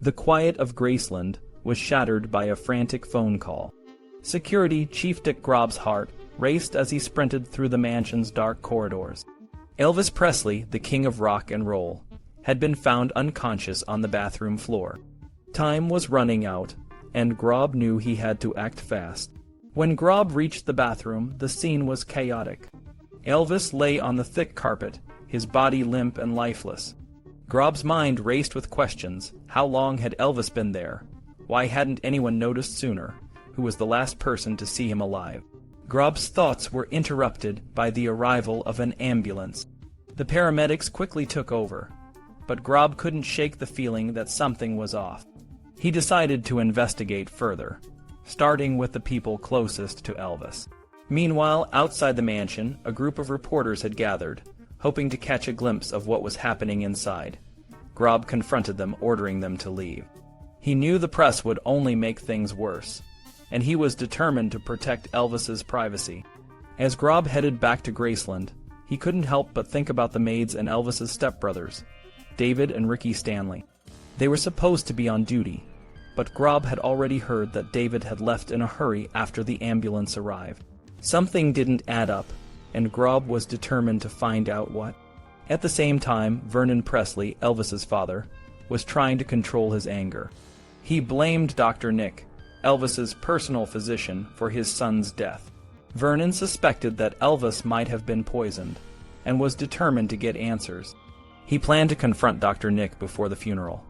The quiet of Graceland was shattered by a frantic phone call. Security Chief Dick Grob's heart raced as he sprinted through the mansion's dark corridors. Elvis Presley, the king of rock and roll, had been found unconscious on the bathroom floor. Time was running out, and Grob knew he had to act fast. When Grob reached the bathroom, the scene was chaotic. Elvis lay on the thick carpet, his body limp and lifeless. Grob's mind raced with questions. How long had Elvis been there? Why hadn't anyone noticed sooner? Who was the last person to see him alive? Grob's thoughts were interrupted by the arrival of an ambulance. The paramedics quickly took over, but Grob couldn't shake the feeling that something was off. He decided to investigate further, starting with the people closest to Elvis. Meanwhile, outside the mansion, a group of reporters had gathered, hoping to catch a glimpse of what was happening inside. Grob confronted them, ordering them to leave. He knew the press would only make things worse, and he was determined to protect Elvis's privacy. As Grob headed back to Graceland, he couldn't help but think about the maids and Elvis's stepbrothers, David and Ricky Stanley. They were supposed to be on duty, but Grob had already heard that David had left in a hurry after the ambulance arrived. Something didn't add up, and Grob was determined to find out what. At the same time, Vernon Presley, Elvis's father, was trying to control his anger. He blamed Dr. Nick, Elvis's personal physician, for his son's death. Vernon suspected that Elvis might have been poisoned, and was determined to get answers. He planned to confront Dr. Nick before the funeral,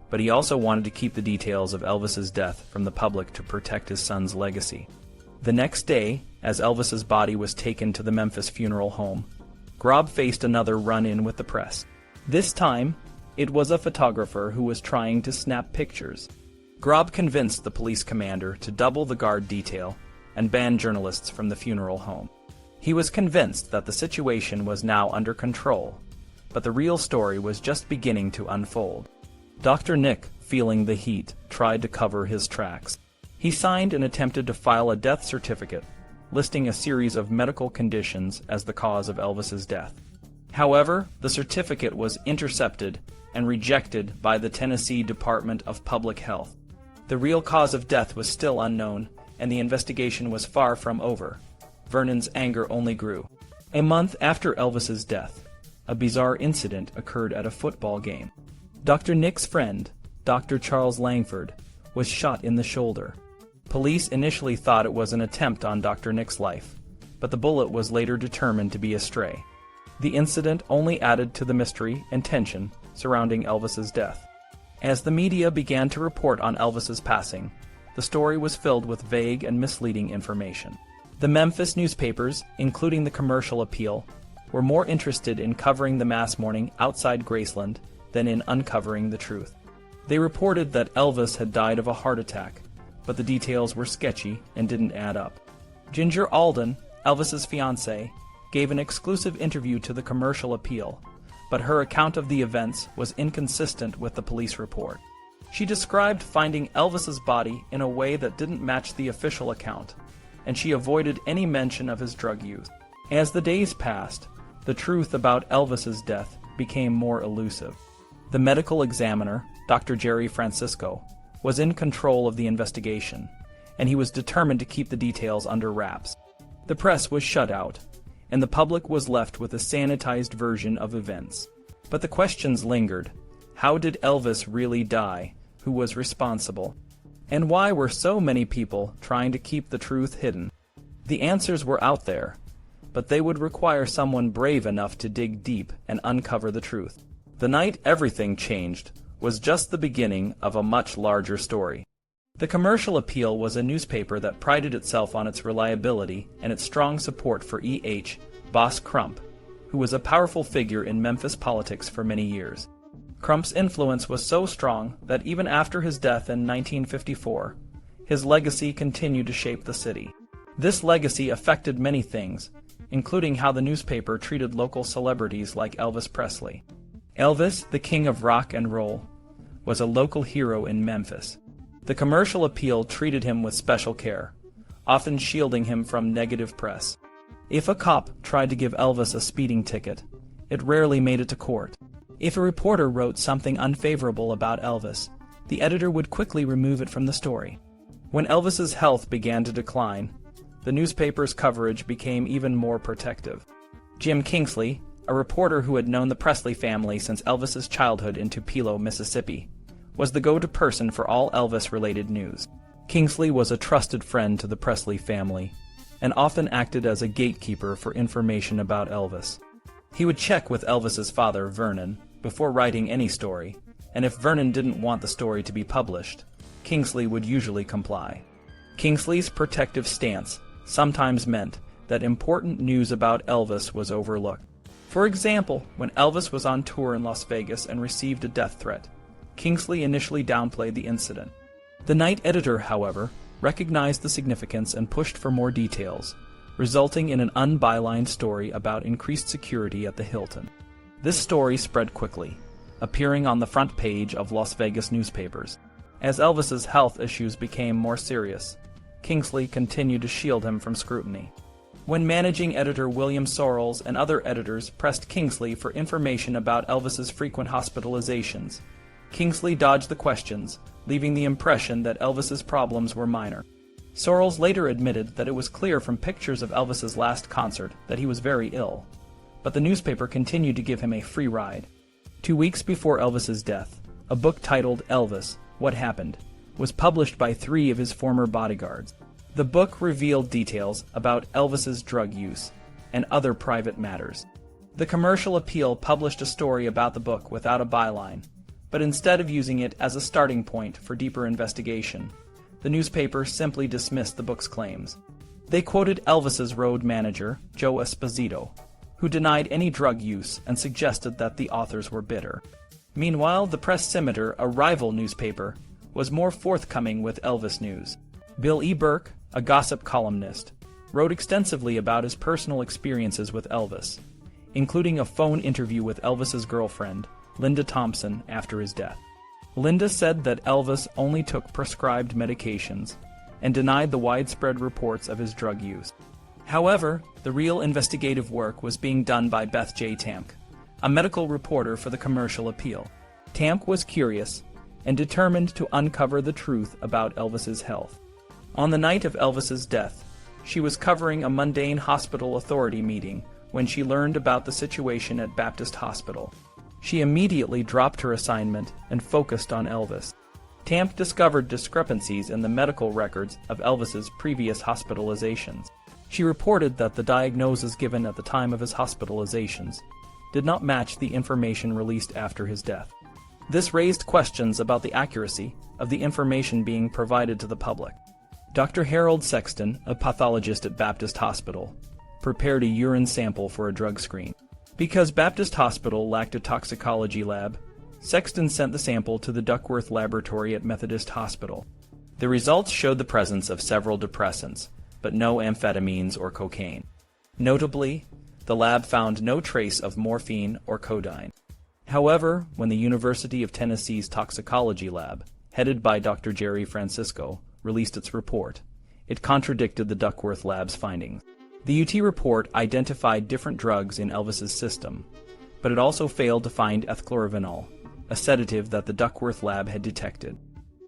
but he also wanted to keep the details of Elvis's death from the public to protect his son's legacy. The next day, as Elvis's body was taken to the Memphis funeral home, Grob faced another run-in with the press. This time, it was a photographer who was trying to snap pictures. Grob convinced the police commander to double the guard detail and ban journalists from the funeral home. He was convinced that the situation was now under control, but the real story was just beginning to unfold. Dr. Nick, feeling the heat, tried to cover his tracks. He signed and attempted to file a death certificate, listing a series of medical conditions as the cause of Elvis's death. However, the certificate was intercepted and rejected by the Tennessee Department of Public Health. The real cause of death was still unknown, and the investigation was far from over. Vernon's anger only grew. A month after Elvis's death, a bizarre incident occurred at a football game. Dr. Nick's friend, Dr. Charles Langford, was shot in the shoulder. Police initially thought it was an attempt on Dr. Nick's life, but the bullet was later determined to be a stray. The incident only added to the mystery and tension surrounding Elvis's death. As the media began to report on Elvis's passing, the story was filled with vague and misleading information. The Memphis newspapers, including the Commercial Appeal, were more interested in covering the mass mourning outside Graceland than in uncovering the truth. They reported that Elvis had died of a heart attack, but the details were sketchy and didn't add up. Ginger Alden, Elvis's fiancée, gave an exclusive interview to the Commercial Appeal, but her account of the events was inconsistent with the police report. She described finding Elvis's body in a way that didn't match the official account, and she avoided any mention of his drug use. As the days passed, the truth about Elvis's death became more elusive. The medical examiner, Dr. Jerry Francisco, was in control of the investigation, and he was determined to keep the details under wraps. The press was shut out, and the public was left with a sanitized version of events. But the questions lingered. How did Elvis really die? Who was responsible? And why were so many people trying to keep the truth hidden? The answers were out there, but they would require someone brave enough to dig deep and uncover the truth. The night everything changed was just the beginning of a much larger story. The Commercial Appeal was a newspaper that prided itself on its reliability and its strong support for E.H. Boss Crump, who was a powerful figure in Memphis politics for many years. Crump's influence was so strong that even after his death in 1954, his legacy continued to shape the city. This legacy affected many things, including how the newspaper treated local celebrities like Elvis Presley. Elvis, the king of rock and roll, was a local hero in Memphis. The Commercial Appeal treated him with special care, often shielding him from negative press. If a cop tried to give Elvis a speeding ticket, it rarely made it to court. If a reporter wrote something unfavorable about Elvis, the editor would quickly remove it from the story. When Elvis's health began to decline, the newspaper's coverage became even more protective. Jim Kingsley, a reporter who had known the Presley family since Elvis's childhood in Tupelo, Mississippi, was the go-to person for all Elvis-related news. Kingsley was a trusted friend to the Presley family and often acted as a gatekeeper for information about Elvis. He would check with Elvis's father, Vernon, before writing any story, and if Vernon didn't want the story to be published, Kingsley would usually comply. Kingsley's protective stance sometimes meant that important news about Elvis was overlooked. For example, when Elvis was on tour in Las Vegas and received a death threat, Kingsley initially downplayed the incident. The night editor, however, recognized the significance and pushed for more details, resulting in an unbylined story about increased security at the Hilton. This story spread quickly, appearing on the front page of Las Vegas newspapers. As Elvis's health issues became more serious, Kingsley continued to shield him from scrutiny. When managing editor William Sorrells and other editors pressed Kingsley for information about Elvis's frequent hospitalizations, Kingsley dodged the questions, leaving the impression that Elvis's problems were minor. Sorrells later admitted that it was clear from pictures of Elvis's last concert that he was very ill, but the newspaper continued to give him a free ride. 2 weeks before Elvis's death, a book titled Elvis, What Happened, was published by 3 of his former bodyguards. The book revealed details about Elvis's drug use and other private matters. The Commercial Appeal published a story about the book without a byline, but instead of using it as a starting point for deeper investigation, the newspaper simply dismissed the book's claims. They quoted Elvis's road manager, Joe Esposito, who denied any drug use and suggested that the authors were bitter. Meanwhile, the Press-Simeter, a rival newspaper, was more forthcoming with Elvis news. Bill E. Burke, a gossip columnist, wrote extensively about his personal experiences with Elvis, including a phone interview with Elvis's girlfriend, Linda Thompson, after his death. Linda said that Elvis only took prescribed medications and denied the widespread reports of his drug use. However, the real investigative work was being done by Beth Tamke, a medical reporter for the Commercial Appeal. Tamke was curious and determined to uncover the truth about Elvis's health. On the night of Elvis's death, she was covering a mundane hospital authority meeting when she learned about the situation at Baptist Hospital. She immediately dropped her assignment and focused on Elvis. Tamke discovered discrepancies in the medical records of Elvis's previous hospitalizations. She reported that the diagnoses given at the time of his hospitalizations did not match the information released after his death. This raised questions about the accuracy of the information being provided to the public. Dr. Harold Sexton, a pathologist at Baptist Hospital, prepared a urine sample for a drug screen. Because Baptist Hospital lacked a toxicology lab, Sexton sent the sample to the Duckworth Laboratory at Methodist Hospital. The results showed the presence of several depressants, but no amphetamines or cocaine. Notably, the lab found no trace of morphine or codeine. However, when the University of Tennessee's toxicology lab, headed by Dr. Jerry Francisco, released its report, it contradicted the Duckworth lab's findings. The UT report identified different drugs in Elvis's system, but it also failed to find ethchlorovinol, a sedative that the Duckworth lab had detected.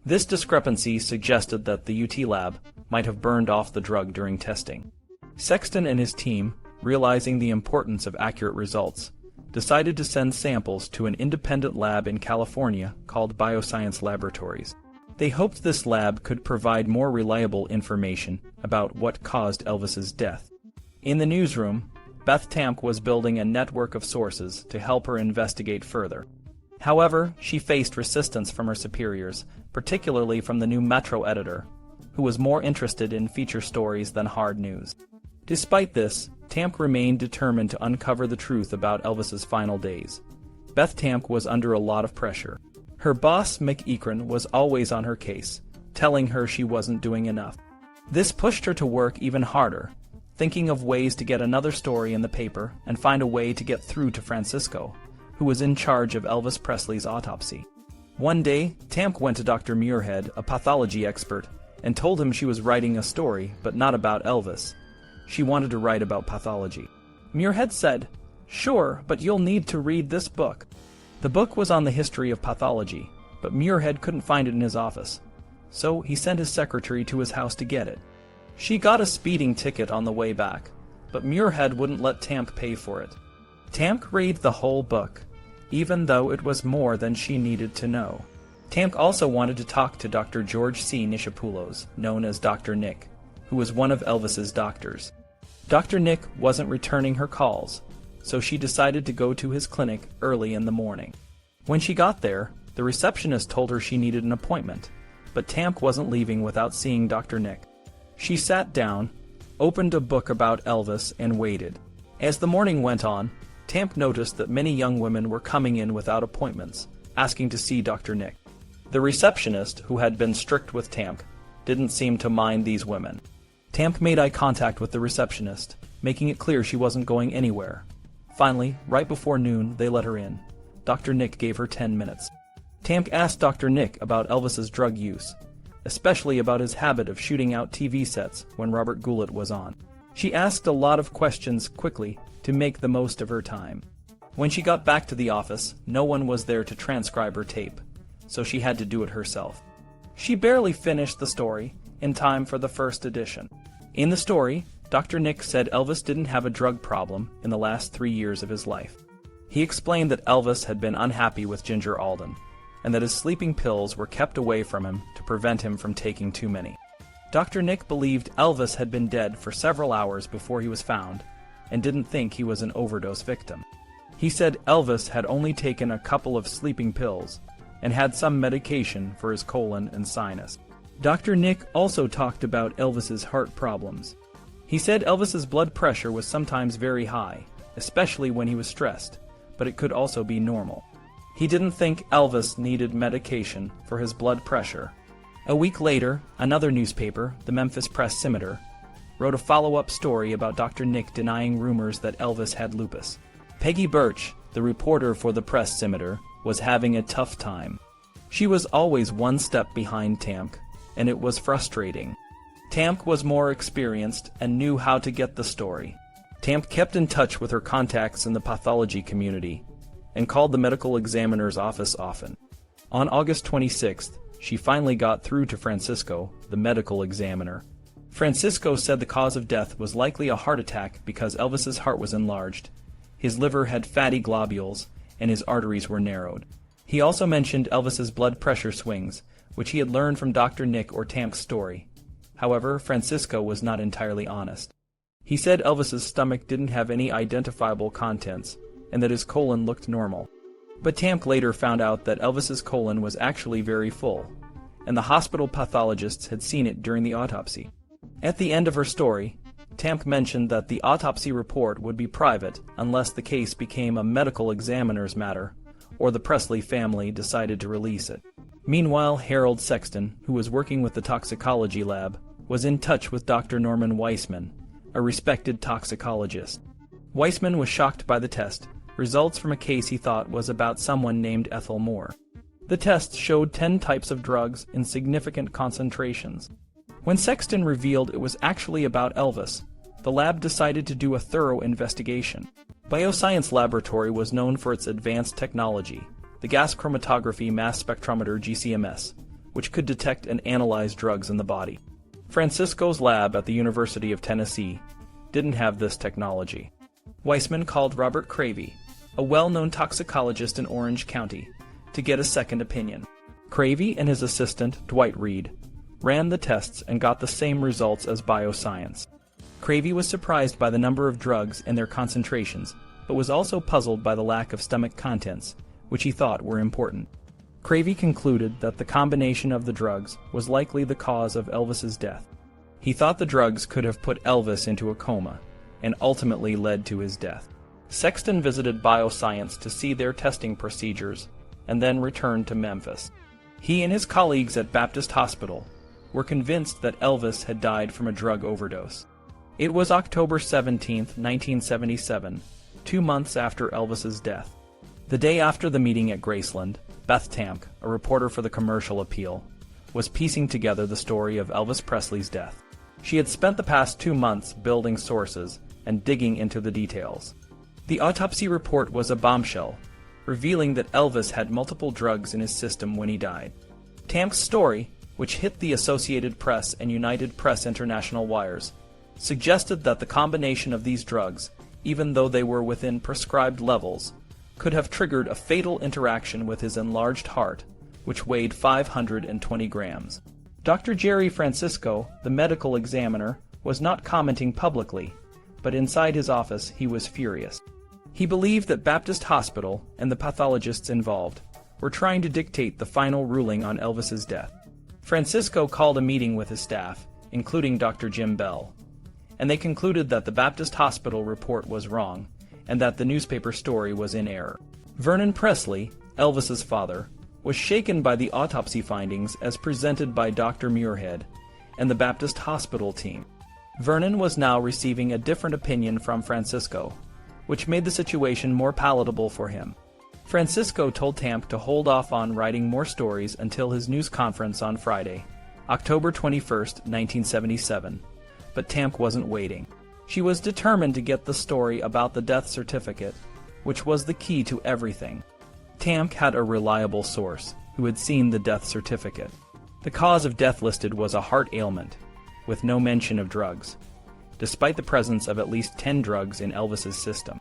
This discrepancy suggested that the UT lab might have burned off the drug during testing. Sexton and his team, realizing the importance of accurate results, decided to send samples to an independent lab in California called Bioscience Laboratories. They hoped this lab could provide more reliable information about what caused Elvis's death. In the newsroom, Beth Tamke was building a network of sources to help her investigate further. However, she faced resistance from her superiors, particularly from the new Metro editor, who was more interested in feature stories than hard news. Despite this, Tamke remained determined to uncover the truth about Elvis's final days. Beth Tamke was under a lot of pressure. Her boss, Mick Ekron, was always on her case, telling her she wasn't doing enough. This pushed her to work even harder, thinking of ways to get another story in the paper and find a way to get through to Francisco, who was in charge of Elvis Presley's autopsy. One day, Tamke went to Dr. Muirhead, a pathology expert, and told him she was writing a story, but not about Elvis. She wanted to write about pathology. Muirhead said, "Sure, but you'll need to read this book." The book was on the history of pathology, but Muirhead couldn't find it in his office, so he sent his secretary to his house to get it. She got a speeding ticket on the way back, but Muirhead wouldn't let Tamke pay for it. Tamke read the whole book, even though it was more than she needed to know. Tamke also wanted to talk to Dr. George C. Nishapoulos, known as Dr. Nick, who was one of Elvis's doctors. Dr. Nick wasn't returning her calls, so she decided to go to his clinic early in the morning. When she got there, the receptionist told her she needed an appointment, but Tamke wasn't leaving without seeing Dr. Nick. She sat down, opened a book about Elvis, and waited. As the morning went on, Tamke noticed that many young women were coming in without appointments, asking to see Dr. Nick. The receptionist, who had been strict with Tamke, didn't seem to mind these women. Tamke made eye contact with the receptionist, making it clear she wasn't going anywhere. Finally, right before noon, they let her in. Dr. Nick gave her 10 minutes. Tamke asked Dr. Nick about Elvis's drug use, especially about his habit of shooting out TV sets when Robert Goulet was on. She asked a lot of questions quickly to make the most of her time. When she got back to the office, no one was there to transcribe her tape, so she had to do it herself. She barely finished the story in time for the first edition. In the story, Dr. Nick said Elvis didn't have a drug problem in the last 3 years of his life. He explained that Elvis had been unhappy with Ginger Alden, and that his sleeping pills were kept away from him to prevent him from taking too many. Dr. Nick believed Elvis had been dead for several hours before he was found, and didn't think he was an overdose victim. He said Elvis had only taken a couple of sleeping pills, and had some medication for his colon and sinus. Dr. Nick also talked about Elvis's heart problems. He said Elvis's blood pressure was sometimes very high, especially when he was stressed, but it could also be normal. He didn't think Elvis needed medication for his blood pressure. A week later, another newspaper, the Memphis Press-Scimitar, wrote a follow-up story about Dr. Nick denying rumors that Elvis had lupus. Peggy Birch, the reporter for the Press-Scimitar, was having a tough time. She was always one step behind Tamke, and it was frustrating. Tamke was more experienced and knew how to get the story. Tamke kept in touch with her contacts in the pathology community and called the medical examiner's office often. On August 26th, she finally got through to Francisco, the medical examiner. Francisco said the cause of death was likely a heart attack because Elvis's heart was enlarged. His liver had fatty globules, and his arteries were narrowed. He also mentioned Elvis's blood pressure swings, which he had learned from Dr. Nick or Tamke's story. However, Francisco was not entirely honest. He said Elvis's stomach didn't have any identifiable contents, and that his colon looked normal. But Tamke later found out that Elvis's colon was actually very full, and the hospital pathologists had seen it during the autopsy. At the end of her story, Tamke mentioned that the autopsy report would be private unless the case became a medical examiner's matter, or the Presley family decided to release it. Meanwhile, Harold Sexton, who was working with the toxicology lab, was in touch with Dr. Norman Weissman, a respected toxicologist. Weissman was shocked by the test, results from a case he thought was about someone named Ethel Moore. The test showed 10 types of drugs in significant concentrations. When Sexton revealed it was actually about Elvis, the lab decided to do a thorough investigation. Bioscience Laboratory was known for its advanced technology, the gas chromatography mass spectrometer GCMS, which could detect and analyze drugs in the body. Francisco's lab at the University of Tennessee didn't have this technology. Weissman called Robert Cravey, a well-known toxicologist in Orange County, to get a second opinion. Cravey and his assistant, Dwight Reed, ran the tests and got the same results as Bioscience. Cravey was surprised by the number of drugs and their concentrations, but was also puzzled by the lack of stomach contents, which he thought were important. Cravey concluded that the combination of the drugs was likely the cause of Elvis's death. He thought the drugs could have put Elvis into a coma, and ultimately led to his death. Sexton visited Bioscience to see their testing procedures, and then returned to Memphis. He and his colleagues at Baptist Hospital were convinced that Elvis had died from a drug overdose. It was October 17, 1977, 2 months after Elvis's death. The day after the meeting at Graceland, Beth Tamke, a reporter for the Commercial Appeal, was piecing together the story of Elvis Presley's death. She had spent the past 2 months building sources and digging into the details. The autopsy report was a bombshell, revealing that Elvis had multiple drugs in his system when he died. Tamke's story, which hit the Associated Press and United Press International wires, suggested that the combination of these drugs, even though they were within prescribed levels, could have triggered a fatal interaction with his enlarged heart, which weighed 520 grams. Dr. Jerry Francisco, the medical examiner, was not commenting publicly, but inside his office he was furious. He believed that Baptist Hospital and the pathologists involved were trying to dictate the final ruling on Elvis's death. Francisco called a meeting with his staff, including Dr. Jim Bell, and they concluded that the Baptist Hospital report was wrong and that the newspaper story was in error. Vernon Presley, Elvis's father, was shaken by the autopsy findings as presented by Dr. Muirhead and the Baptist Hospital team. Vernon was now receiving a different opinion from Francisco, which made the situation more palatable for him. Francisco told Tamke to hold off on writing more stories until his news conference on Friday, October 21, 1977, but Tamke wasn't waiting. She was determined to get the story about the death certificate, which was the key to everything. Tamke had a reliable source who had seen the death certificate. The cause of death listed was a heart ailment, with no mention of drugs, despite the presence of at least 10 drugs in Elvis's system.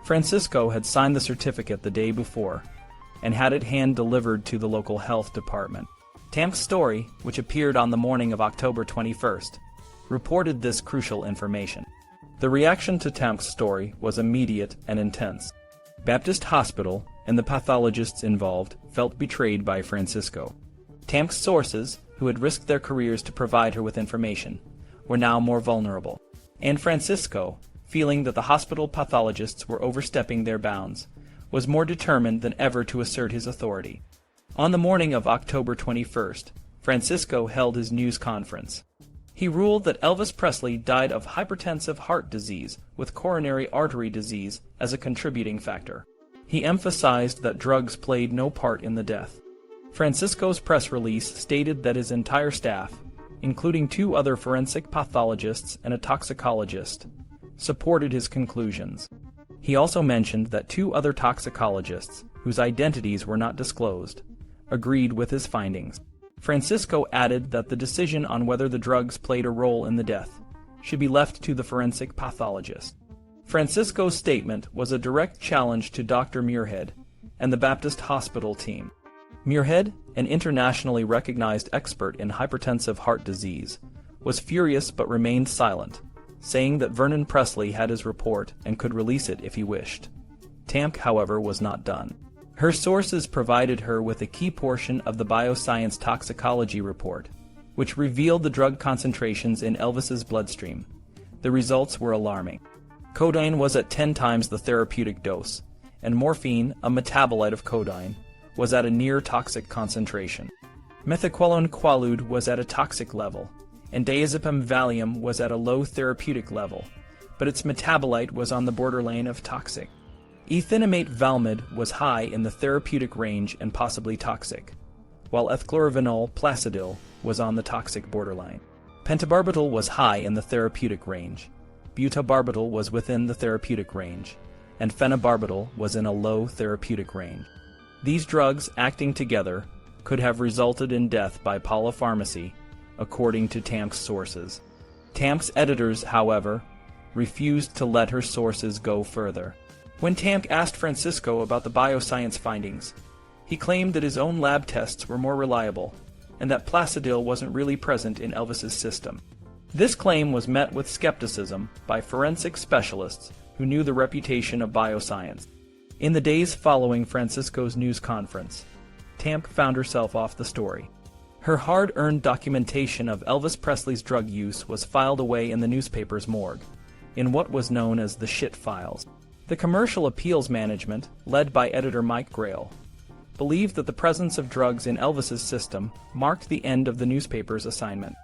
Francisco had signed the certificate the day before and had it hand-delivered to the local health department. Tamke's story, which appeared on the morning of October 21st, reported this crucial information. The reaction to Tamke's story was immediate and intense. Baptist Hospital and the pathologists involved felt betrayed by Francisco. Tamke's sources, who had risked their careers to provide her with information, were now more vulnerable. And Francisco, feeling that the hospital pathologists were overstepping their bounds, was more determined than ever to assert his authority. On the morning of October 21st, Francisco held his news conference. He ruled that Elvis Presley died of hypertensive heart disease with coronary artery disease as a contributing factor. He emphasized that drugs played no part in the death. Francisco's press release stated that his entire staff, including 2 other forensic pathologists and a toxicologist, supported his conclusions. He also mentioned that 2 other toxicologists, whose identities were not disclosed, agreed with his findings. Francisco added that the decision on whether the drugs played a role in the death should be left to the forensic pathologist. Francisco's statement was a direct challenge to Dr. Muirhead and the Baptist Hospital team. Muirhead, an internationally recognized expert in hypertensive heart disease, was furious but remained silent, saying that Vernon Presley had his report and could release it if he wished. Tamke, however, was not done. Her sources provided her with a key portion of the bioscience toxicology report, which revealed the drug concentrations in Elvis's bloodstream. The results were alarming. Codeine was at 10 times the therapeutic dose, and morphine, a metabolite of codeine, was at a near-toxic concentration. Methaqualone Quaalude was at a toxic level, and diazepam Valium was at a low therapeutic level, but its metabolite was on the borderline of toxic. Ethinamate Valmid was high in the therapeutic range and possibly toxic, while ethchloravinol Placidil was on the toxic borderline. Pentobarbital was high in the therapeutic range, butabarbital was within the therapeutic range, and phenobarbital was in a low therapeutic range. These drugs acting together could have resulted in death by polypharmacy, according to Tamke's sources. Tamke's editors, however, refused to let her sources go further. When Tamke asked Francisco about the bioscience findings, he claimed that his own lab tests were more reliable and that Placidil wasn't really present in Elvis's system. This claim was met with skepticism by forensic specialists who knew the reputation of bioscience. In the days following Francisco's news conference, Tamke found herself off the story. Her hard-earned documentation of Elvis Presley's drug use was filed away in the newspaper's morgue, in what was known as the shit files. The commercial appeals management, led by editor Mike Grail, believed that the presence of drugs in Elvis's system marked the end of the newspaper's assignment.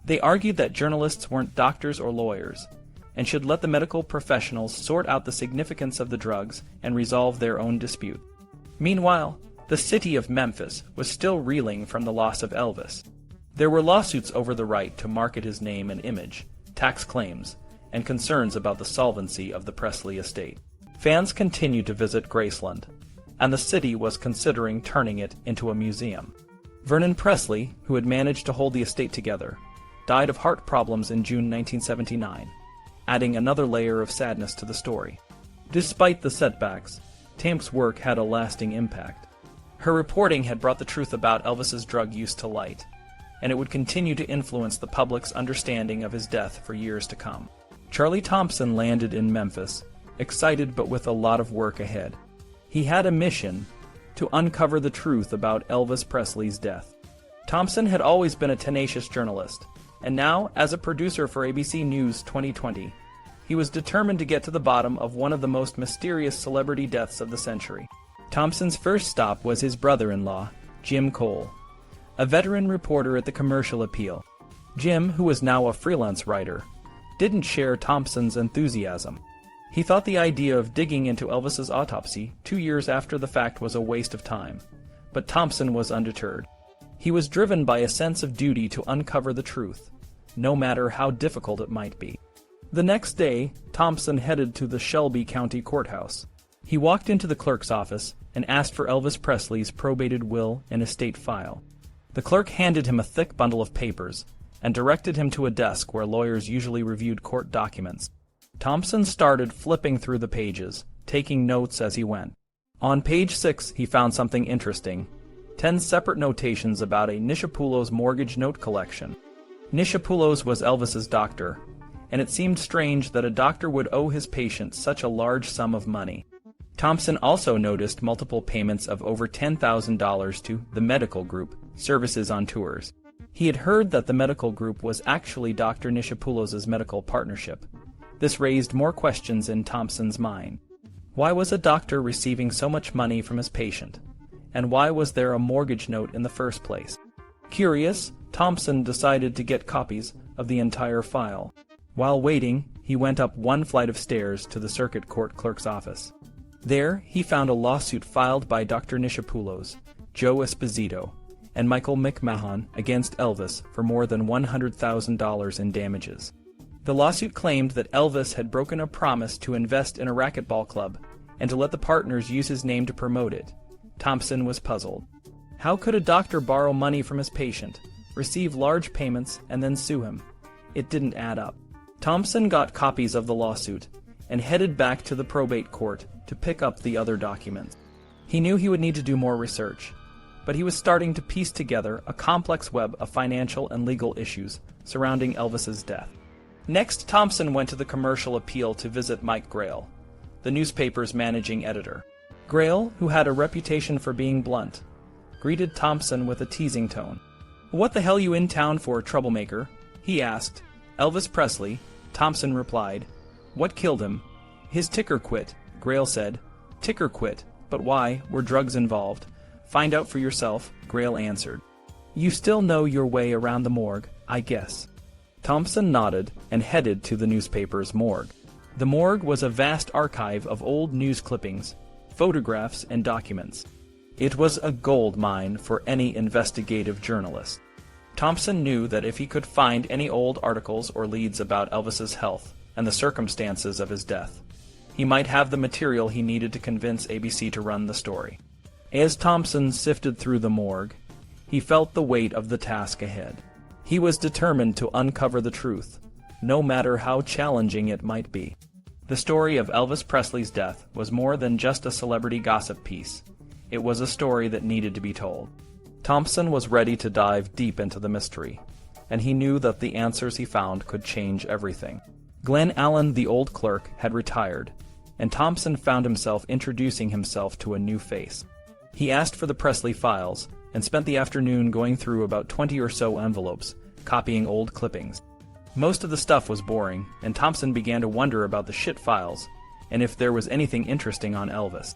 They argued that journalists weren't doctors or lawyers, and should let the medical professionals sort out the significance of the drugs and resolve their own dispute. Meanwhile, the city of Memphis was still reeling from the loss of Elvis. There were lawsuits over the right to market his name and image, tax claims, and concerns about the solvency of the Presley estate. Fans continued to visit Graceland, and the city was considering turning it into a museum. Vernon Presley, who had managed to hold the estate together, died of heart problems in June 1979, adding another layer of sadness to the story. Despite the setbacks, Tamke's work had a lasting impact. Her reporting had brought the truth about Elvis's drug use to light, and it would continue to influence the public's understanding of his death for years to come. Charlie Thompson landed in Memphis, excited but with a lot of work ahead. He had a mission to uncover the truth about Elvis Presley's death. Thompson had always been a tenacious journalist, and now, as a producer for ABC News 2020, he was determined to get to the bottom of one of the most mysterious celebrity deaths of the century. Thompson's first stop was his brother-in-law, Jim Cole, a veteran reporter at the Commercial Appeal. Jim, who was now a freelance writer, didn't share Thompson's enthusiasm. He thought the idea of digging into Elvis's autopsy 2 years after the fact was a waste of time, but Thompson was undeterred. He was driven by a sense of duty to uncover the truth, no matter how difficult it might be. The next day, Thompson headed to the Shelby County Courthouse. He walked into the clerk's office and asked for Elvis Presley's probated will and estate file. The clerk handed him a thick bundle of papers and directed him to a desk where lawyers usually reviewed court documents. Thompson started flipping through the pages, taking notes as he went. On page 6, he found something interesting: 10 separate notations about a Nishapoulos mortgage note collection. Nishapoulos was Elvis's doctor, and it seemed strange that a doctor would owe his patient such a large sum of money. Thompson also noticed multiple payments of over $10,000 to the medical group, Services on Tours. He had heard that the medical group was actually Dr. Nishapoulos' medical partnership. This raised more questions in Thompson's mind. Why was a doctor receiving so much money from his patient? And why was there a mortgage note in the first place? Curious, Thompson decided to get copies of the entire file. While waiting, he went up one flight of stairs to the circuit court clerk's office. There, he found a lawsuit filed by Dr. Nishapoulos, Joe Esposito, and Michael McMahon against Elvis for more than $100,000 in damages. The lawsuit claimed that Elvis had broken a promise to invest in a racquetball club and to let the partners use his name to promote it. Thompson was puzzled. How could a doctor borrow money from his patient, receive large payments, and then sue him? It didn't add up. Thompson got copies of the lawsuit and headed back to the probate court to pick up the other documents. He knew he would need to do more research, but he was starting to piece together a complex web of financial and legal issues surrounding Elvis's death. Next, Thompson went to the Commercial Appeal to visit Mike Grail, the newspaper's managing editor. Grail, who had a reputation for being blunt, greeted Thompson with a teasing tone. "What the hell you in town for, troublemaker?" he asked. "Elvis Presley," Thompson replied. "What killed him?" "His ticker quit," Grail said. "Ticker quit? But why? Were drugs involved?" "Find out for yourself," Grail answered. "You still know your way around the morgue, I guess." Thompson nodded and headed to the newspaper's morgue. The morgue was a vast archive of old news clippings, photographs, and documents. It was a gold mine for any investigative journalist. Thompson knew that if he could find any old articles or leads about Elvis's health and the circumstances of his death, he might have the material he needed to convince ABC to run the story. As Thompson sifted through the morgue, he felt the weight of the task ahead. He was determined to uncover the truth, no matter how challenging it might be. The story of Elvis Presley's death was more than just a celebrity gossip piece. It was a story that needed to be told. Thompson was ready to dive deep into the mystery, and he knew that the answers he found could change everything. Glenn Allen, the old clerk, had retired, and Thompson found himself introducing himself to a new face. He asked for the Presley files, and spent the afternoon going through about 20 or so envelopes, copying old clippings. Most of the stuff was boring, and Thompson began to wonder about the shit files, and if there was anything interesting on Elvis.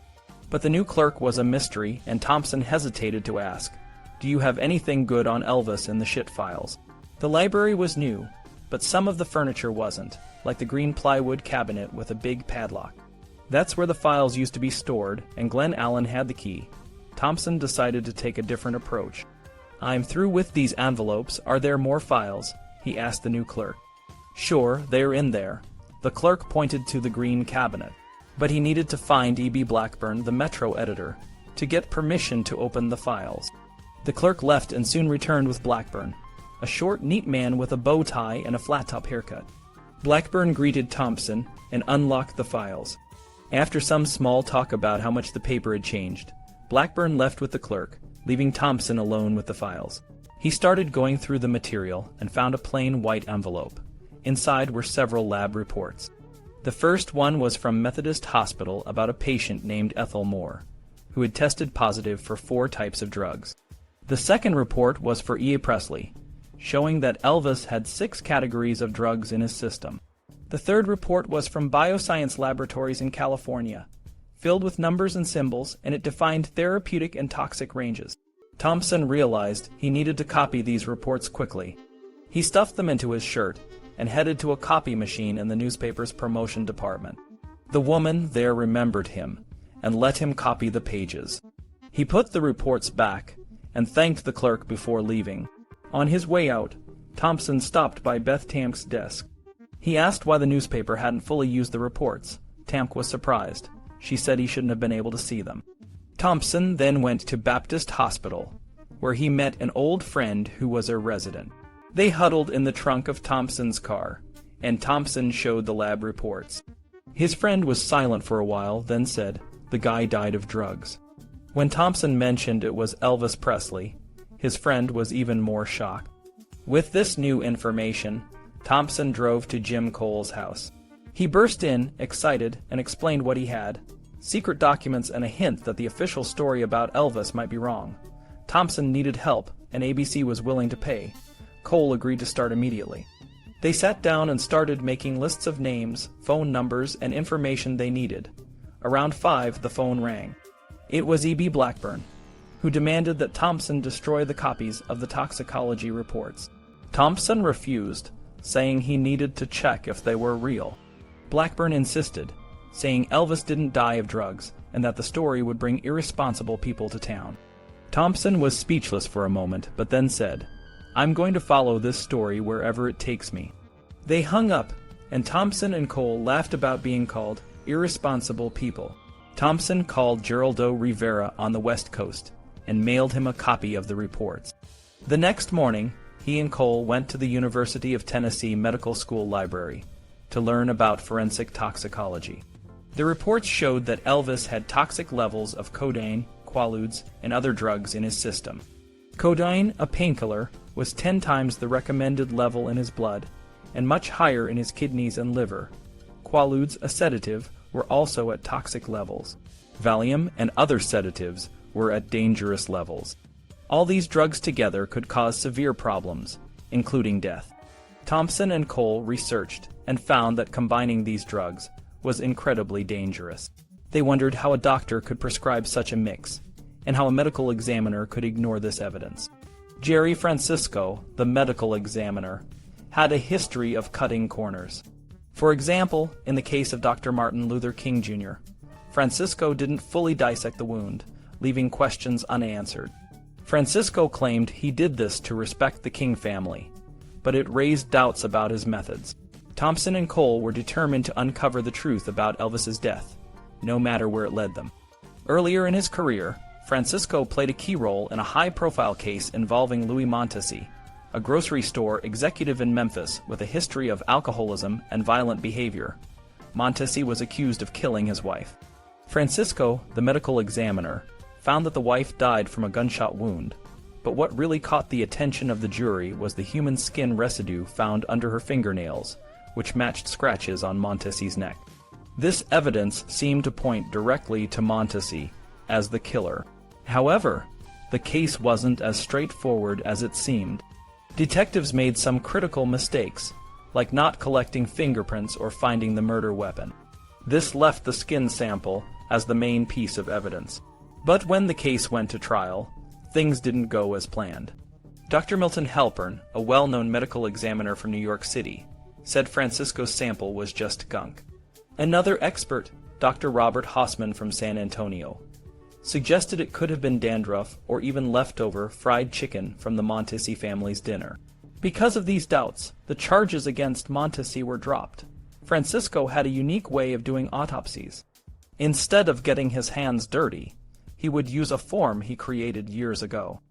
But the new clerk was a mystery, and Thompson hesitated to ask, "Do you have anything good on Elvis in the shit files?" The library was new, but some of the furniture wasn't, like the green plywood cabinet with a big padlock. That's where the files used to be stored, and Glenn Allen had the key. Thompson decided to take a different approach. "I'm through with these envelopes. Are there more files?" he asked the new clerk. "Sure, they're in there." The clerk pointed to the green cabinet. But he needed to find E.B. Blackburn, the Metro editor, to get permission to open the files. The clerk left and soon returned with Blackburn, a short, neat man with a bow tie and a flat-top haircut. Blackburn greeted Thompson and unlocked the files. After some small talk about how much the paper had changed, Blackburn left with the clerk, leaving Thompson alone with the files. He started going through the material and found a plain white envelope. Inside were several lab reports. The first one was from Methodist Hospital about a patient named Ethel Moore, who had tested positive for 4 types of drugs. The second report was for E. A. Presley, showing that Elvis had 6 categories of drugs in his system. The third report was from bioscience laboratories in California, filled with numbers and symbols, and it defined therapeutic and toxic ranges. Thompson realized he needed to copy these reports quickly. He stuffed them into his shirt and headed to a copy machine in the newspaper's promotion department. The woman there remembered him and let him copy the pages. He put the reports back and thanked the clerk before leaving. On his way out, Thompson stopped by Beth Tamke's desk. He asked why the newspaper hadn't fully used the reports. Tamke was surprised. She said he shouldn't have been able to see them. Thompson then went to Baptist Hospital, where he met an old friend who was a resident. They huddled in the trunk of Thompson's car, and Thompson showed the lab reports. His friend was silent for a while, then said, "The guy died of drugs." When Thompson mentioned it was Elvis Presley, his friend was even more shocked. With this new information, Thompson drove to Jim Cole's house. He burst in, excited, and explained what he had: secret documents and a hint that the official story about Elvis might be wrong. Thompson needed help, and ABC was willing to pay. Cole agreed to start immediately. They sat down and started making lists of names, phone numbers, and information they needed. Around 5, the phone rang. It was E.B. Blackburn, who demanded that Thompson destroy the copies of the toxicology reports. Thompson refused, saying he needed to check if they were real. Blackburn insisted, saying Elvis didn't die of drugs and that the story would bring irresponsible people to town. Thompson was speechless for a moment, but then said, "I'm going to follow this story wherever it takes me." They hung up, and Thompson and Cole laughed about being called irresponsible people. Thompson called Geraldo Rivera on the West Coast and mailed him a copy of the reports. The next morning, he and Cole went to the University of Tennessee Medical School library to learn about forensic toxicology. The reports showed that Elvis had toxic levels of codeine, Quaaludes, and other drugs in his system. Codeine, a painkiller, was 10 times the recommended level in his blood and much higher in his kidneys and liver. Quaaludes, a sedative, were also at toxic levels. Valium and other sedatives were at dangerous levels. All these drugs together could cause severe problems, including death. Thompson and Cole researched and found that combining these drugs was incredibly dangerous. They wondered how a doctor could prescribe such a mix, and how a medical examiner could ignore this evidence. Jerry Francisco, the medical examiner, had a history of cutting corners. For example, in the case of Dr. Martin Luther King Jr., Francisco didn't fully dissect the wound, leaving questions unanswered. Francisco claimed he did this to respect the King family, but it raised doubts about his methods. Thompson and Cole were determined to uncover the truth about Elvis's death, no matter where it led them. Earlier in his career, Francisco played a key role in a high-profile case involving Louis Montesi, a grocery store executive in Memphis with a history of alcoholism and violent behavior. Montesi was accused of killing his wife. Francisco, the medical examiner, found that the wife died from a gunshot wound, but what really caught the attention of the jury was the human skin residue found under her fingernails, which matched scratches on Montesi's neck. This evidence seemed to point directly to Montesi as the killer. However, the case wasn't as straightforward as it seemed. Detectives made some critical mistakes, like not collecting fingerprints or finding the murder weapon. This left the skin sample as the main piece of evidence. But when the case went to trial, things didn't go as planned. Dr. Milton Halpern, a well-known medical examiner from New York City, said Francisco's sample was just gunk. Another expert, Dr. Robert Hausman from San Antonio, suggested it could have been dandruff or even leftover fried chicken from the Montesi family's dinner. Because of these doubts, the charges against Montesi were dropped. Francisco had a unique way of doing autopsies. Instead of getting his hands dirty, he would use a form he created years ago.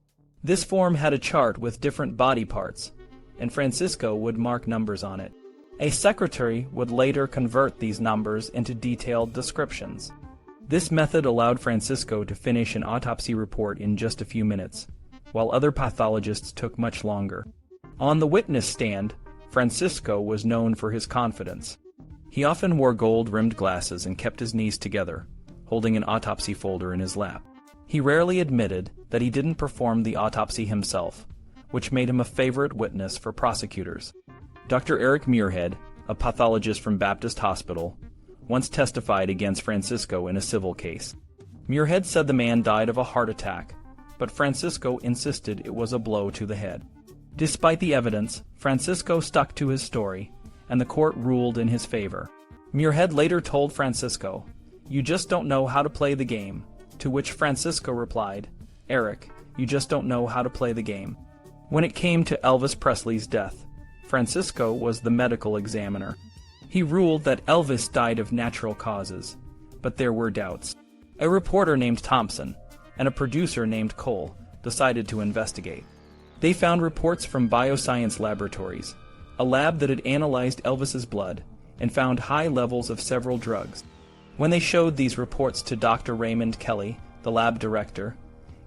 This form had a chart with different body parts, and Francisco would mark numbers on it. A secretary would later convert these numbers into detailed descriptions. This method allowed Francisco to finish an autopsy report in just a few minutes, while other pathologists took much longer. On the witness stand, Francisco was known for his confidence. He often wore gold-rimmed glasses and kept his knees together, holding an autopsy folder in his lap. He rarely admitted that he didn't perform the autopsy himself, which made him a favorite witness for prosecutors. Dr. Eric Muirhead, a pathologist from Baptist Hospital, once testified against Francisco in a civil case. Muirhead said the man died of a heart attack, but Francisco insisted it was a blow to the head. Despite the evidence, Francisco stuck to his story, and the court ruled in his favor. Muirhead later told Francisco, "You just don't know how to play the game," to which Francisco replied, "Eric, you just don't know how to play the game." When it came to Elvis Presley's death, Francisco was the medical examiner. He ruled that Elvis died of natural causes, but there were doubts. A reporter named Thompson and a producer named Cole decided to investigate. They found reports from bioscience laboratories, a lab that had analyzed Elvis's blood and found high levels of several drugs. When they showed these reports to Dr. Raymond Kelly, the lab director,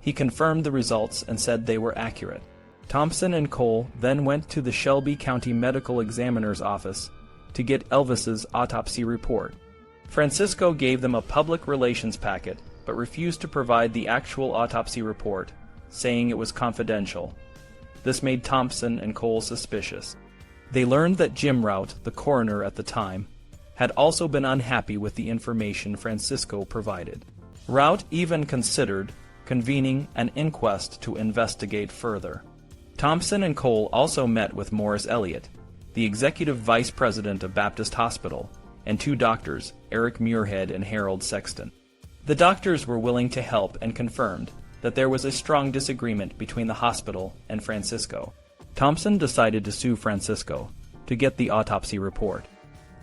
he confirmed the results and said they were accurate. Thompson and Cole then went to the Shelby County Medical Examiner's office to get Elvis's autopsy report. Francisco gave them a public relations packet, but refused to provide the actual autopsy report, saying it was confidential. This made Thompson and Cole suspicious. They learned that Jim Rout, the coroner at the time, had also been unhappy with the information Francisco provided. Rout even considered convening an inquest to investigate further. Thompson and Cole also met with Morris Elliott, the executive vice president of Baptist Hospital, and two doctors, Eric Muirhead and Harold Sexton. The doctors were willing to help and confirmed that there was a strong disagreement between the hospital and Francisco. Thompson decided to sue Francisco to get the autopsy report.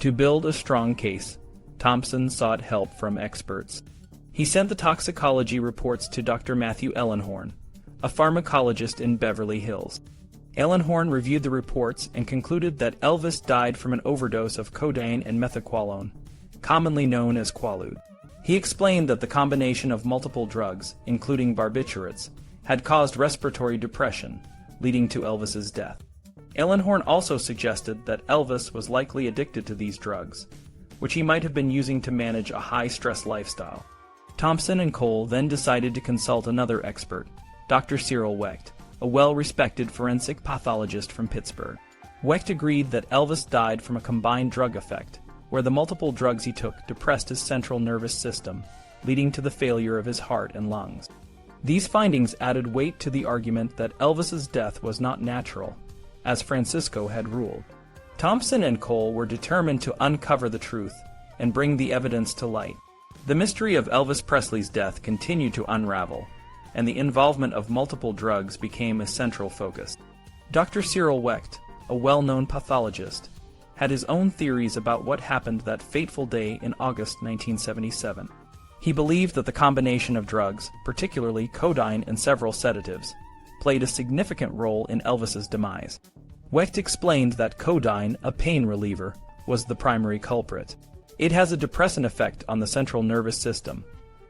To build a strong case, Thompson sought help from experts. He sent the toxicology reports to Dr. Matthew Ellenhorn, a pharmacologist in Beverly Hills. Ellenhorn reviewed the reports and concluded that Elvis died from an overdose of codeine and methaqualone, commonly known as Quaaludes. He explained that the combination of multiple drugs, including barbiturates, had caused respiratory depression, leading to Elvis's death. Ellenhorn also suggested that Elvis was likely addicted to these drugs, which he might have been using to manage a high-stress lifestyle. Thompson and Cole then decided to consult another expert, Dr. Cyril Wecht, a well-respected forensic pathologist from Pittsburgh. Wecht agreed that Elvis died from a combined drug effect, where the multiple drugs he took depressed his central nervous system, leading to the failure of his heart and lungs. These findings added weight to the argument that Elvis's death was not natural, as Francisco had ruled. Thompson and Cole were determined to uncover the truth and bring the evidence to light. The mystery of Elvis Presley's death continued to unravel, and the involvement of multiple drugs became a central focus. Dr. Cyril Wecht, a well-known pathologist, had his own theories about what happened that fateful day in August 1977. He believed that the combination of drugs, particularly codeine and several sedatives, played a significant role in Elvis's demise. Wecht explained that codeine, a pain reliever, was the primary culprit. It has a depressant effect on the central nervous system,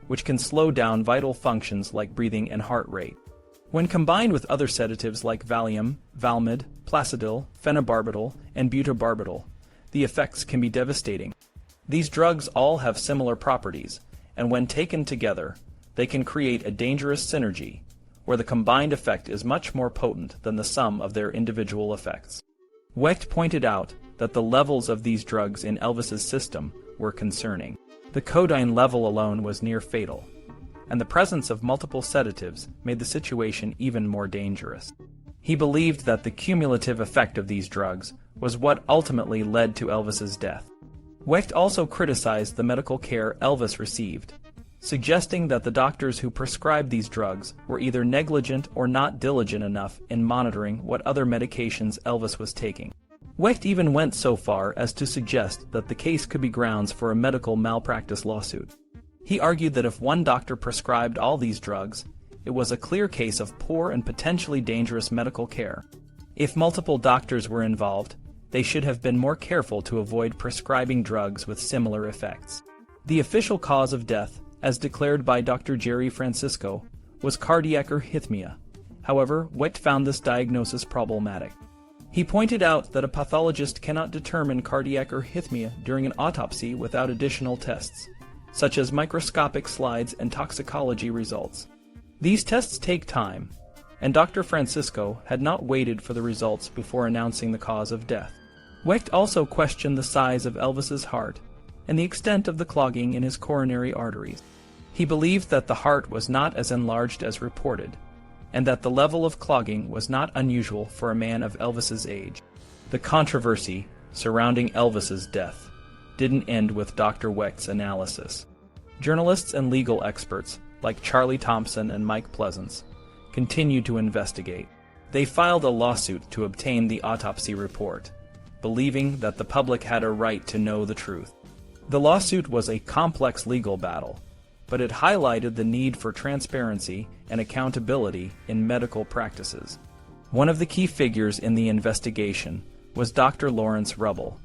which can slow down vital functions like breathing and heart rate. When combined with other sedatives like Valium, Valmid, Placidil, phenobarbital, and butabarbital, the effects can be devastating. These drugs all have similar properties, and when taken together, they can create a dangerous synergy, where the combined effect is much more potent than the sum of their individual effects. Wecht pointed out that the levels of these drugs in Elvis's system were concerning. The codeine level alone was near fatal, and the presence of multiple sedatives made the situation even more dangerous. He believed that the cumulative effect of these drugs was what ultimately led to Elvis's death. Wecht also criticized the medical care Elvis received, suggesting that the doctors who prescribed these drugs were either negligent or not diligent enough in monitoring what other medications Elvis was taking. Wecht even went so far as to suggest that the case could be grounds for a medical malpractice lawsuit. He argued that if one doctor prescribed all these drugs, it was a clear case of poor and potentially dangerous medical care. If multiple doctors were involved, they should have been more careful to avoid prescribing drugs with similar effects. The official cause of death, as declared by Dr. Jerry Francisco, was cardiac arrhythmia. However, Wecht found this diagnosis problematic. He pointed out that a pathologist cannot determine cardiac arrhythmia during an autopsy without additional tests, such as microscopic slides and toxicology results. These tests take time, and Dr. Francisco had not waited for the results before announcing the cause of death. Wecht also questioned the size of Elvis's heart and the extent of the clogging in his coronary arteries. He believed that the heart was not as enlarged as reported, and that the level of clogging was not unusual for a man of Elvis's age. The controversy surrounding Elvis's death didn't end with Dr. Wecht's analysis. Journalists and legal experts, like Charlie Thompson and Mike Pleasance, continued to investigate. They filed a lawsuit to obtain the autopsy report, believing that the public had a right to know the truth. The lawsuit was a complex legal battle, but it highlighted the need for transparency and accountability in medical practices. One of the key figures in the investigation was Dr. Lawrence Rubble,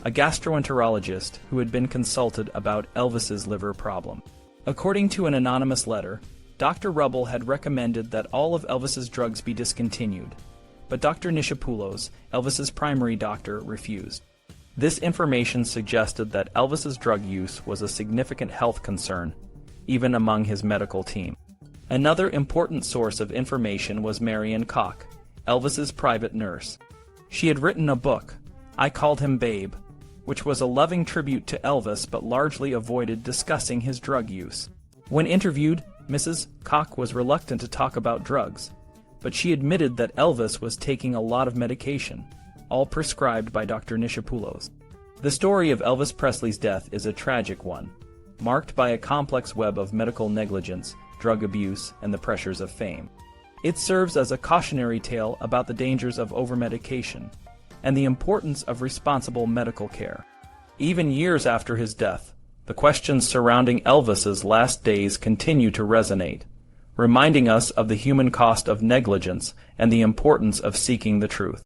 a gastroenterologist who had been consulted about Elvis's liver problem. According to an anonymous letter, Dr. Rubble had recommended that all of Elvis's drugs be discontinued, but Dr. Nishapoulos, Elvis's primary doctor, refused. This information suggested that Elvis's drug use was a significant health concern, even among his medical team. Another important source of information was Marion Koch, Elvis's private nurse. She had written a book, I Called Him Babe, which was a loving tribute to Elvis but largely avoided discussing his drug use. When interviewed, Mrs. Koch was reluctant to talk about drugs, but she admitted that Elvis was taking a lot of medication, all prescribed by Dr. Nishapoulos. The story of Elvis Presley's death is a tragic one, marked by a complex web of medical negligence, drug abuse, and the pressures of fame. It serves as a cautionary tale about the dangers of overmedication and the importance of responsible medical care. Even years after his death, the questions surrounding Elvis's last days continue to resonate, reminding us of the human cost of negligence and the importance of seeking the truth.